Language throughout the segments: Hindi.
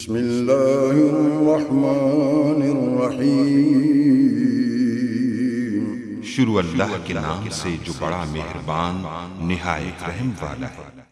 बिस्मिल्लाहिर्रहमानिर्रहीम। शुरू अल्लाह के नाम से जो बड़ा मेहरबान निहायत रहम वाला है।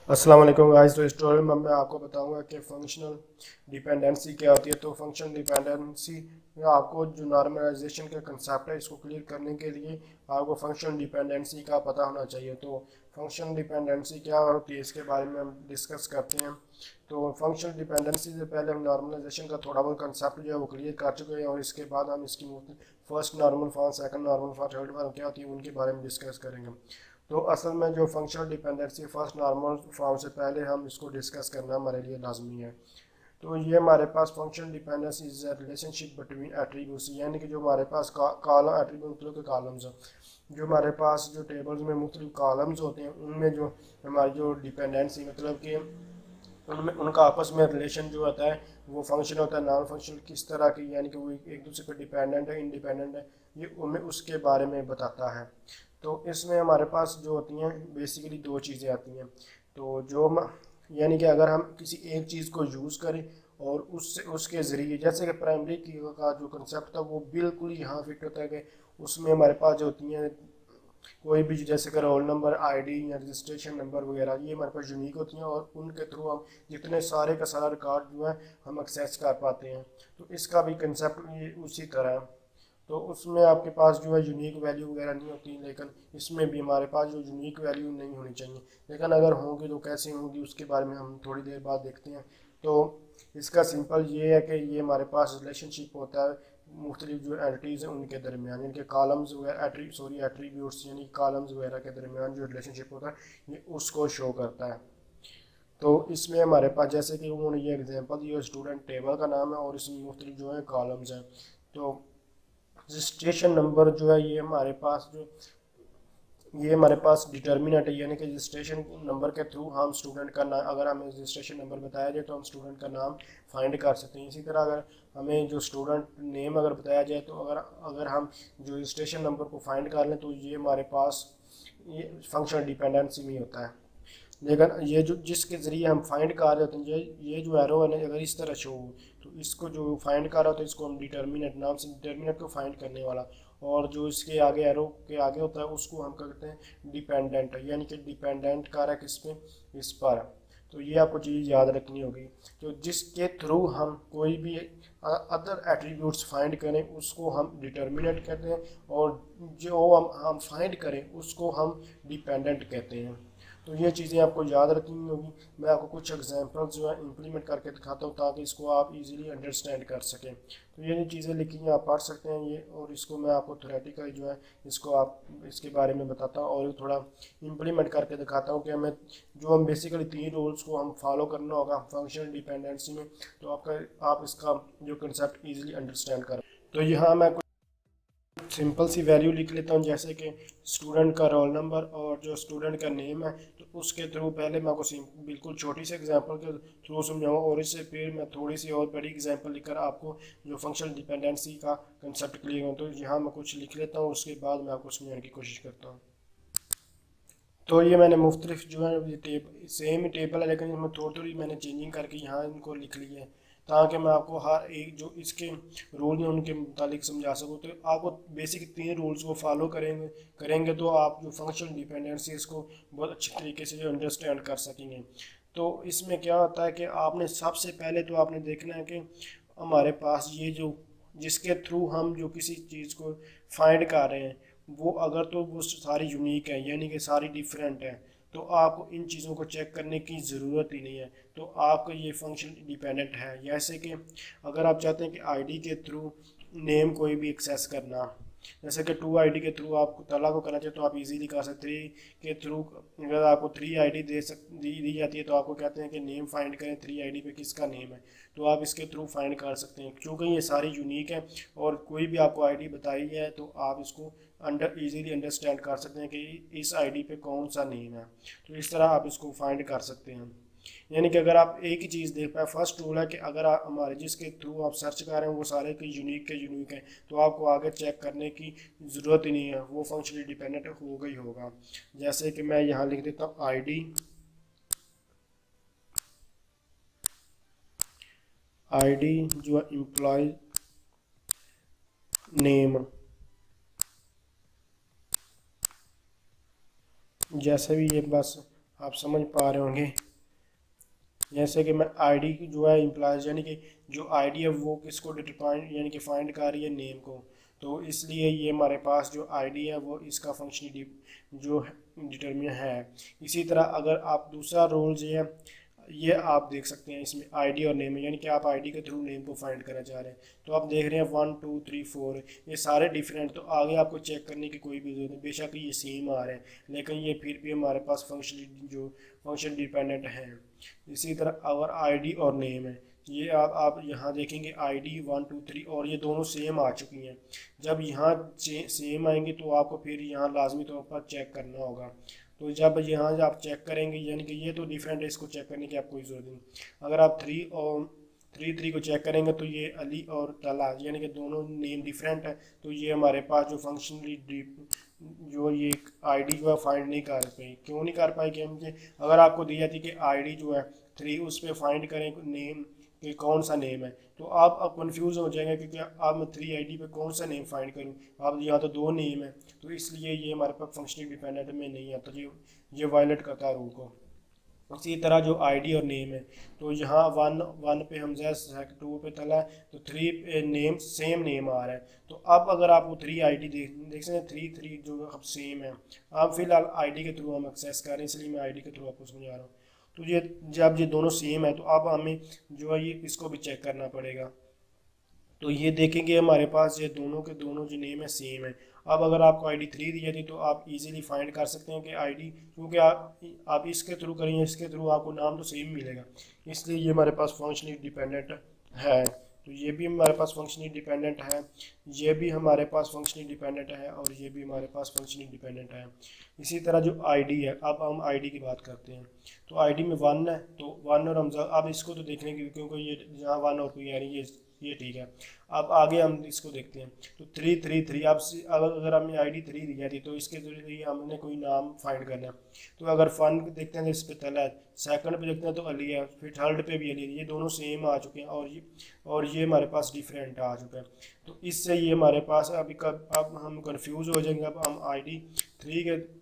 अस्सलाम वालेकुम गाइस। तो इस ट्यूटोरियल में मैं आपको बताऊंगा कि फंक्शनल डिपेंडेंसी क्या होती है। तो फंक्शनल डिपेंडेंसी या आपको जो नॉर्मलाइजेशन का कंसेप्ट है इसको क्लियर करने के लिए आपको फंक्शनल डिपेंडेंसी का पता होना चाहिए। तो फंक्शनल डिपेंडेंसी क्या होती है इसके बारे में हम डिस्कस करते हैं। तो फंक्शनल डिपेंडेंसी से पहले हम नॉर्मलाइजेशन का थोड़ा बहुत कंसेप्ट जो है वो क्लियर कर चुके हैं और इसके बाद हम इसकी first normal form, second normal form, third form क्या होती है उनके बारे में डिस्कस करेंगे। तो असल में जो functional dependency first normal form से पहले हम इसको डिस्कस करना हमारे लिए लाजमी है। तो ये हमारे पास functional dependency is a relationship between attributes, यानी कि जो हमारे पास कॉलम एट्रीब्यूट मतलब के कॉलम्स हैं, जो हमारे पास जो टेबल्स में मुख्तलिफ कॉलम्स होते हैं उनमें जो हमारी जो डिपेंडेंसी मतलब कि उनमें उनका आपस में रिलेशन जो होता है वो फंक्शन होता है नॉन फंक्शनल किस तरह की, यानी कि वो एक दूसरे पर डिपेंडेंट है, इंडिपेंडेंट है, ये उनमें उसके बारे में बताता है। तो इसमें हमारे पास जो होती हैं बेसिकली दो चीज़ें आती हैं। तो जो यानी कि अगर हम किसी एक चीज़ को यूज़ करें और उससे उसके ज़रिए, जैसे कि प्राइमरी की का जो कंसेप्ट था वो बिल्कुल यहाँ फिट होता है कि उसमें हमारे पास जो होती हैं कोई भी जैसे कि रोल नंबर, आईडी या रजिस्ट्रेशन नंबर वगैरह ये हमारे पास यूनिक होती हैं और उनके थ्रू हम जितने सारे का सारा रिकॉर्ड जो है हम एक्सेस कर पाते हैं। तो इसका भी कंसेप्ट ये उसी तरह है। तो उसमें आपके पास जो है यूनिक वैल्यू वगैरह नहीं होती, लेकिन इसमें भी हमारे पास जो यूनिक वैल्यू नहीं होनी चाहिए, लेकिन अगर होंगी तो कैसे होंगी उसके बारे में हम थोड़ी देर बाद देखते हैं। तो इसका सिंपल ये है कि ये हमारे पास रिलेशनशिप होता है मुख्तलिफ जो एंटिटीज़ हैं उनके दरमियान, यानी कि कॉलम्स वगैरह एट्रीब्यूट्स यानी कॉलम्स वगैरह के दरमियान जो रिलेशनशिप होता है ये उसको शो करता है। तो इसमें हमारे पास जैसे कि उन्होंने ये एग्जांपल दिया, स्टूडेंट टेबल का नाम है और इसमें मुख्तलिफ जो है कॉलम्स हैं। तो रजिस्ट्रेशन नंबर जो है ये हमारे पास डिटर्मिनेंट है, यानी कि रजिस्ट्रेशन नंबर के थ्रू हम स्टूडेंट का नाम, अगर हमें रजिस्ट्रेशन नंबर बताया जाए तो हम स्टूडेंट का नाम फाइंड कर सकते हैं। इसी तरह अगर हमें जो स्टूडेंट नेम अगर बताया जाए तो अगर अगर हम जो रजिस्ट्रेशन नंबर को फाइंड कर लें तो ये हमारे पास ये फंक्शनल डिपेंडेंसी में होता है। लेकिन ये जो जिसके ज़रिए हम फाइंड कर रहे होते हैं ये जो एरो है ना अगर इस तरह शो हो तो इसको जो फाइंड कर रहा होता है इसको हम डिटर्मिनेंट नाम से, डिटर्मिनेंट को फाइंड करने वाला, और जो इसके आगे एरो के आगे होता है उसको हम कहते हैं डिपेंडेंट, यानी कि डिपेंडेंट कर रहा है किस पे, इस पर। तो ये आपको चीज़ याद रखनी होगी। तो जिसके थ्रू हम कोई भी अदर एट्रीब्यूट्स फाइंड करें उसको हम डिटर्मिनेंट कहते हैं और जो हम फाइंड करें उसको हम डिपेंडेंट कहते हैं। तो ये चीज़ें आपको याद रखनी होगी। मैं आपको कुछ एग्जांपल्स जो है इम्प्लीमेंट करके दिखाता हूँ ताकि इसको आप इजीली अंडरस्टैंड कर सकें। तो ये जो चीज़ें लिखी हैं आप पढ़ सकते हैं ये, और इसको मैं आपको थ्योरेटिकली जो है इसको आप इसके बारे में बताता हूँ और थोड़ा इम्प्लीमेंट करके दिखाता हूँ कि हमें जो हम बेसिकली 3 रूल्स को हम फॉलो करना होगा फंक्शनल डिपेंडेंसी में, तो आप इसका जो कंसेप्ट ईजिली अंडरस्टैंड करें। तो यहाँ मैं सिंपल सी वैल्यू लिख लेता हूँ, जैसे कि स्टूडेंट का रोल नंबर और जो स्टूडेंट का नेम है, तो उसके थ्रू पहले मैं आपको बिल्कुल छोटी सी एग्जांपल के थ्रू समझाऊंगा और इससे फिर मैं थोड़ी सी और बड़ी एग्जांपल लिखकर आपको जो फंक्शनल डिपेंडेंसी का कंसेप्ट क्लियर हो। तो यहाँ मैं कुछ लिख लेता हूँ उसके बाद मैं आपको समझाने की कोशिश करता हूँ। तो ये मैंने मुख्तलिफ जो है ये सेम ही टेबल है लेकिन इसमें थोड़ी थोड़ी मैंने चेंजिंग करके यहाँ इनको लिख लिया है ताकि मैं आपको हर एक जो इसके रूल हैं उनके मुतालिक समझा सकूँ। तो आपको बेसिक 3 रूल्स को फॉलो करेंगे तो आप जो फंक्शनल डिपेंडेंसी इसको बहुत अच्छी तरीके से जो अंडरस्टैंड कर सकेंगे। तो इसमें क्या होता है कि आपने सबसे पहले तो आपने देखना है कि हमारे पास ये जो जिसके थ्रू हम जो किसी चीज़ को फाइंड कर रहे हैं वो अगर तो वो सारी यूनिक है यानी कि सारी डिफरेंट है तो आपको इन चीज़ों को चेक करने की ज़रूरत ही नहीं है। तो आपका ये फंक्शन डिपेंडेंट है। जैसे कि अगर आप चाहते हैं कि आईडी के थ्रू नेम कोई भी एक्सेस करना, जैसे कि 2 आईडी के थ्रू आप तला को करना चाहिए तो आप इजीली कर सकते हैं। के थ्रू अगर आपको 3 आईडी दी जाती है तो आपको कहते हैं कि नेम फाइंड करें 3 आईडी पे किसका नेम है, तो आप इसके थ्रू फाइंड कर सकते हैं। क्योंकि ये सारी यूनिक है और कोई भी आपको आईडी बताई है तो आप इसको इजीली अंडरस्टैंड कर सकते हैं कि इस आईडी पे कौन सा नेम है। तो इस तरह आप इसको फाइंड कर सकते हैं। यानी कि अगर आप एक ही चीज़ देख पाए, फर्स्ट रूल है कि अगर आप हमारे जिसके थ्रू आप सर्च कर रहे हैं वो सारे के यूनिक हैं तो आपको आगे चेक करने की ज़रूरत ही नहीं है, वो फंक्शनली डिपेंडेंट होगा ही होगा। जैसे कि मैं यहाँ लिख देता हूँ आईडी आईडी जो है एम्प्लॉय नेम, जैसे भी ये बस आप समझ पा रहे होंगे, जैसे कि मैं आईडी जो है एम्प्लॉयज यानी कि जो आईडी है वो किसको डिटरमाइन यानी कि फाइंड कर रही है नेम को, तो इसलिए ये हमारे पास जो आईडी है वो इसका फंक्शन जो डिटरमिन है। इसी तरह अगर आप दूसरा रोल जो है ये आप देख सकते हैं, इसमें आईडी और नेम है, यानी कि आप आईडी के थ्रू नेम को फाइंड करना चाह रहे हैं, तो आप देख रहे हैं 1 2 3 4 ये सारे डिफरेंट, तो आगे आपको चेक करने की कोई भी जरूरत नहीं, बेशक ये सेम आ रहे हैं लेकिन ये फिर भी हमारे पास फंक्शन डिपेंडेंट है। इसी तरह अगर आईडी और नेम है, ये आप यहाँ देखेंगे आईडी 1 2 3 और ये दोनों सेम आ चुकी हैं। जब यहाँ सेम आएंगे तो आपको फिर यहाँ लाजमी तौर पर चेक करना होगा, तो जब यहाँ आप चेक करेंगे यानी कि ये तो डिफरेंट है, इसको चेक करने की आपको कोई ज़रूरत नहीं। अगर आप 3 को चेक करेंगे तो ये अली और तला यानी कि दोनों नेम डिफरेंट है, तो ये हमारे पास जो फंक्शनली जो ये आईडी जो है फाइंड नहीं कर पाई। क्यों नहीं कर पाई? क्योंकि अगर आपको दी जाती कि आईडी जो है 3 उस पर फाइंड करें नेम कि कौन सा नेम है, तो आप कंफ्यूज हो जाएंगे क्योंकि आप मैं 3 आईडी पे कौन सा नेम फाइंड करूं, आप यहाँ तो 2 नेम है, तो इसलिए ये हमारे पास फंक्शनल डिपेंडेंट में नहीं आता, ये वायलेट करता है रूल को। इसी तरह जो आईडी और नेम है, तो यहाँ 1 पे हमजा 2 पे तला है, तो 3 पे नेम सेम नेम आ रहा है, तो अब अगर आप वो 3 आईडी देख सकते हैं 3 जो अब सेम है, अब फिलहाल आईडी के थ्रू हम एक्सेस कर रहे हैं, इसलिए मैं आईडी के थ्रू आपको समझा रहा हूँ। तो ये जब ये दोनों सेम है तो अब हमें जो है ये इसको भी चेक करना पड़ेगा, तो ये देखेंगे हमारे पास ये दोनों के दोनों जो नेम है सेम है। अब अगर आपको आईडी 3 दी जाती तो आप इजीली फाइंड कर सकते हैं कि आईडी, क्योंकि आप इसके थ्रू करेंगे इसके थ्रू आपको नाम तो सेम मिलेगा, इसलिए ये हमारे पास फंक्शनली डिपेंडेंट है। तो ये भी हमारे पास फंक्शनली डिपेंडेंट है, ये भी हमारे पास फंक्शनली डिपेंडेंट है और ये भी हमारे पास फंक्शनली डिपेंडेंट है। इसी तरह जो आईडी है, अब हम आईडी की बात करते हैं, तो आईडी में 1 है, तो 1 और हमजा, अब इसको तो देखने की क्योंकि ये जहाँ 1 और कोई है नहीं, ये ठीक है। अब आगे हम इसको देखते हैं, तो 3 3 3 अब अगर हमें आईडी 3 दी जाती तो इसके जरिए हमने कोई नाम फाइंड करना है, तो अगर फन देखते हैं तो इस पे तला है, सेकंड पे देखते हैं तो अली है, फिर थर्ड पे भी अली है, ये दोनों सेम आ चुके हैं और ये हमारे पास डिफरेंट आ चुका है, तो इससे ये हमारे पास अब हम कंफ्यूज हो जाएंगे। अब हम आईडी 3 के,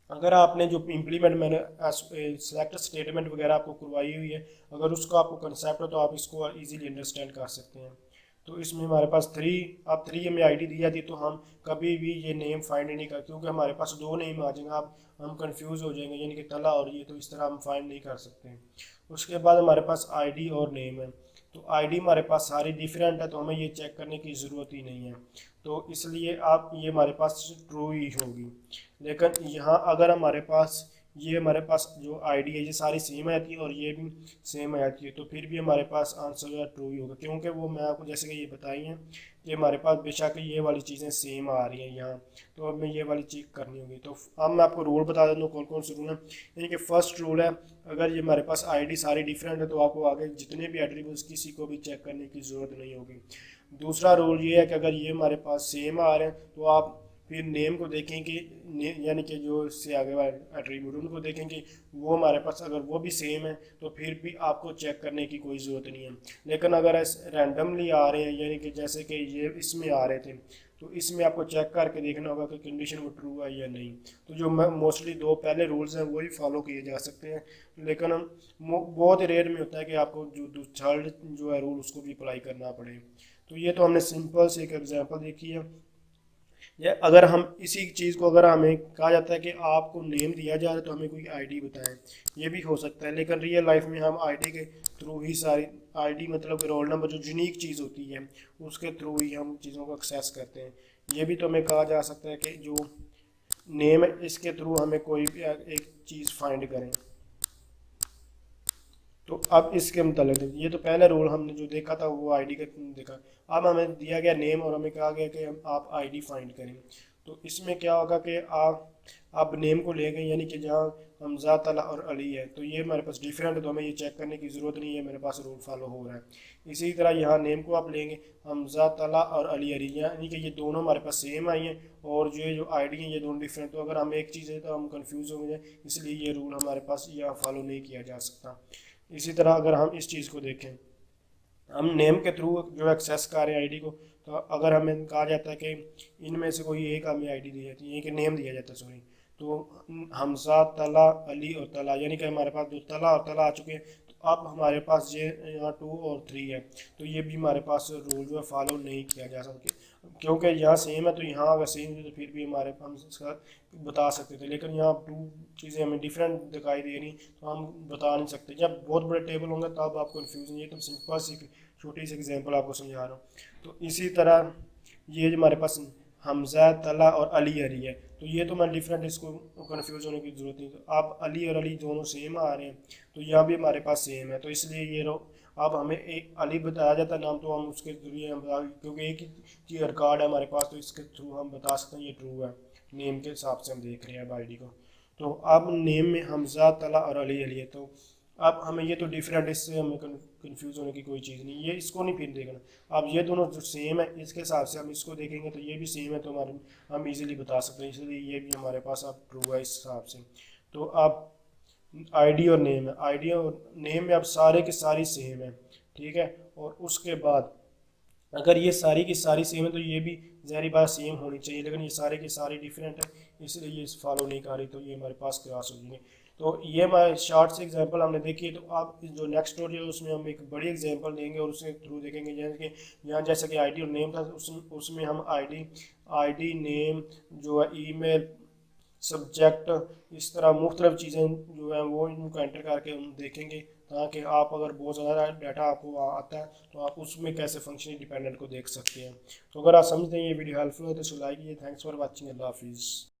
अगर आपने जो इम्प्लीमेंट मैंने सेलेक्ट स्टेटमेंट वगैरह आपको करवाई हुई है, अगर उसका आपको कंसेप्ट हो तो आप इसको इजीली अंडरस्टैंड कर सकते हैं। तो इसमें हमारे पास 3 हमें आईडी दी जाती तो हम कभी भी ये नेम फाइंड नहीं कर, क्योंकि हमारे पास 2 नेम आ जाएंगे, आप हम कंफ्यूज हो जाएंगे यानी कि तला और ये, तो इस तरह हम फाइंड नहीं कर सकते। उसके बाद हमारे पास आईडी और नेम है, तो आईडी हमारे पास सारी डिफरेंट है, तो हमें ये चेक करने की ज़रूरत ही नहीं है, तो इसलिए आप ये हमारे पास ट्रू ही होगी। लेकिन यहाँ अगर हमारे पास जो आईडी है ये सारी सेम आती है और ये भी सेम आती है, तो फिर भी हमारे पास आंसर जो है ट्रू ही होगा, क्योंकि वो मैं आपको जैसे कि ये बताई हैं कि हमारे पास बेशक ये वाली चीज़ें सेम आ रही हैं यहाँ, तो अब मैं ये वाली चीज़ करनी होगी। तो अब मैं आपको रूल बता देता हूँ कौन कौन से रूल हैं। यानी कि फर्स्ट रूल है, अगर ये हमारे पास आईडी सारी डिफरेंट है तो आपको आगे जितने भी एट्रीब्यूट्स किसी को भी चेक करने की ज़रूरत नहीं होगी। दूसरा रूल ये है कि अगर ये हमारे पास सेम आ रहे हैं तो आप फिर नेम को देखेंगे, यानी कि जो इससे आगे वाले एट्रीब्यूट उनको देखेंगे, वो हमारे पास अगर वो भी सेम है तो फिर भी आपको चेक करने की कोई ज़रूरत नहीं है। लेकिन अगर ऐसे रैंडमली आ रहे हैं, यानी कि जैसे कि ये इसमें आ रहे थे, तो इसमें आपको चेक करके देखना होगा कि कंडीशन वो ट्रू है या नहीं। तो जो मोस्टली 2 पहले रूल्स हैं वही फॉलो किए जा सकते हैं, लेकिन बहुत ही रेयर में होता है कि आपको जो थर्ड जो है रूल उसको भी अप्लाई करना पड़े। तो ये तो हमने सिंपल से एक एग्जांपल देखी है। या अगर हम इसी चीज़ को, अगर हमें कहा जाता है कि आपको नेम दिया जा रहा है तो हमें कोई आईडी बताएं, ये भी हो सकता है, लेकिन रियल लाइफ में हम आईडी के थ्रू ही सारी आईडी मतलब कि रोल नंबर जो यूनिक चीज़ होती है उसके थ्रू ही हम चीज़ों को एक्सेस करते हैं। ये भी तो हमें कहा जा सकता है कि जो नेम है इसके थ्रू हमें कोई भी एक चीज़ फाइंड करें। तो अब इसके मतलब ये तो पहला रूल हमने जो देखा था वो आईडी का देखा। अब हमें दिया गया नेम और हमें कहा गया कि आप आईडी फाइंड करें, तो इसमें क्या होगा कि आप नेम को ले गए, यानी कि जहाँ हमजा तला और अली है तो ये हमारे पास डिफरेंट है, तो हमें ये चेक करने की ज़रूरत नहीं है, मेरे पास रूल फॉलो हो रहा है। इसी तरह यहाँ नेम को आप लेंगे हमजा तला और अली यानी कि ये दोनों हमारे पास सेम आई हैं और जो आईडी है ये दोनों डिफरेंट, तो अगर हम एक चीज़ है तो हम कंफ्यूज हो जाए, इसलिए ये रूल हमारे पास यहाँ फॉलो नहीं किया जा सकता। इसी तरह अगर हम इस चीज़ को देखें, हम नेम के थ्रू जो एक्सेस कर रहे हैं आईडी को, तो अगर हमें कहा जाता है कि इनमें से कोई एक हमें आईडी दी जाती है, एक नेम दिया जाता है सॉरी, तो हमजा, तला, अली और तला, यानी कि हमारे पास जो तला और तला आ चुके हैं, तो अब हमारे पास ये यहाँ 2 और 3 है, तो ये भी हमारे पास रूल जो है फॉलो नहीं किया जा सकता, क्योंकि यहाँ सेम है, तो यहाँ अगर सेम है तो फिर भी हमारे हम इसका बता सकते थे, लेकिन यहाँ 2 चीज़ें हमें डिफरेंट दिखाई दे रही, तो हम बता नहीं सकते। जब बहुत बड़े टेबल होंगे तब आपको कन्फ्यूजन, ये तो सिंपल सी छोटी सी एग्जांपल आपको समझा रहा हूँ। तो इसी तरह ये जो हमारे पास हमजा, तला और अली अली है, तो ये तो मैं डिफरेंट, इसको कन्फ्यूज होने की जरूरत नहीं। तो आप अली और अली दोनों सेम आ रहे हैं, तो यहाँ भी हमारे पास सेम है, तो इसलिए ये रो अब हमें एक अली बताया जाता है नाम, तो हम उसके जरिए हम क्योंकि एक ही रिकॉर्ड है हमारे पास, तो इसके थ्रू हम बता सकते हैं ये ट्रू है, नेम के हिसाब से हम देख रहे हैं अब आईडी को। तो अब नेम में हमजा, तला और अली अली है, तो अब हमें ये तो डिफरेंट, इससे हमें कंफ्यूज होने की कोई चीज़ नहीं, ये इसको नहीं फिर देखना। अब ये दोनों जो सेम है इसके हिसाब से हम इसको देखेंगे, तो ये भी सेम है, तो हमारे हम इजीली बता सकते हैं, इसलिए ये भी हमारे पास अब ट्रू है इस हिसाब से। तो अब आईडी और नेम है, आईडी और नेम में अब सारे की सारी सेम है, ठीक है। और उसके बाद अगर ये सारी की सारी सेम है तो ये भी ज़ाहिर बात सेम होनी चाहिए, लेकिन ये सारे की सारी डिफरेंट है, इसलिए ये फॉलो नहीं कर रही, तो ये हमारे पास क्रॉस हो जाएंगे। तो ये हमारे शॉर्ट से एग्जांपल हमने देखी है। तो आप जो नेक्स्ट स्टोरी है उसमें हम एक बड़ी एग्जांपल देंगे और उसके थ्रू देखेंगे, जैसे कि यहाँ जैसे कि आईडी और नेम था, उसमें हम आईडी नेम जो है ईमेल सब्जेक्ट, इस तरह मुख्तलिफ चीज़ें जो है वो इनको एंटर करके हम देखेंगे, ताकि आप अगर बहुत ज़्यादा डाटा आपको आता है तो आप उसमें कैसे फंक्शनल डिपेंडेंट को देख सकते हैं। तो अगर आप समझते हैं ये वीडियो हेल्पफुल है तो इसको लाइक कीजिए। थैंक्स फॉर वॉचिंग, अल्लाह हाफिज़।